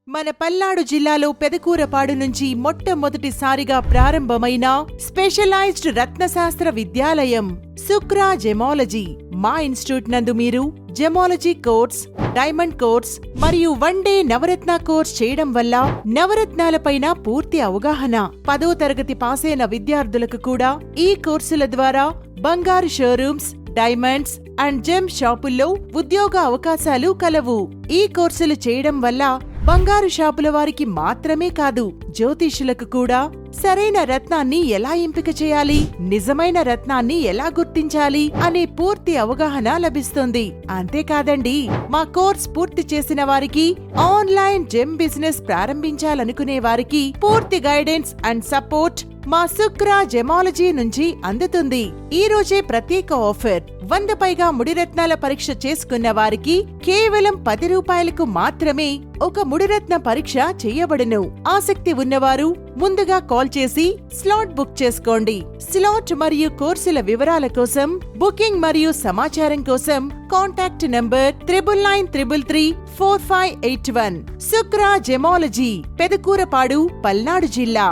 మన పల్నాడు జిల్లాలో పెదకూరపాడు నుంచి మొట్టమొదటిసారిగా ప్రారంభమైన స్పెషలైజ్డ్ రత్నశాస్త్ర విద్యాలయం సుక్రా జెమాలజీ. మా ఇన్స్టిట్యూట్ నందు మీరు జెమాలజీ కోర్స్, డైమండ్ కోర్స్ మరియు 1 డే నవరత్న కోర్స్ చేయడం వల్ల నవరత్నాలపైన పూర్తి అవగాహన. 10వ తరగతి పాసైన విద్యార్థులకు కూడా ఈ కోర్సుల ద్వారా బంగారు షోరూమ్స్, డైమండ్స్ అండ్ జెమ్ షాపుల్లో ఉద్యోగ అవకాశాలు కలవు. ఈ కోర్సులు చేయడం వల్ల బంగారు షాపుల వారికి మాత్రమే కాదు, జ్యోతిష్యులకు కూడా సరైన రత్నాన్ని ఎలా ఎంపిక చేయాలి, నిజమైన రత్నాన్ని ఎలా గుర్తించాలి అనే పూర్తి అవగాహన లభిస్తుంది. అంతేకాదండి, మా కోర్స్ పూర్తి చేసిన వారికి, ఆన్లైన్ జెమ్ బిజినెస్ ప్రారంభించాలనుకునే వారికి పూర్తి గైడెన్స్ అండ్ సపోర్ట్ మా సుక్రా జెమాలజీ నుంచి అందుతుంది. ఈ రోజే ప్రత్యేక ఆఫర్. 100 పైగా ముడిరత్నాల పరీక్ష చేసుకున్న వారికి కేవలం 10 రూపాయలకు మాత్రమే ఒక ముడిరత్న పరీక్ష చేయబడును. ఆసక్తి ఉన్నవారు ముందుగా కాల్ చేసి స్లాట్ బుక్ చేసుకోండి. స్లాట్ మరియు కోర్సుల వివరాల కోసం, బుకింగ్ మరియు సమాచారం కోసం కాంటాక్ట్ నంబర్ 9993334581. సుక్రా జెమాలజీ, పెదకూరపాడు, పల్నాడు జిల్లా.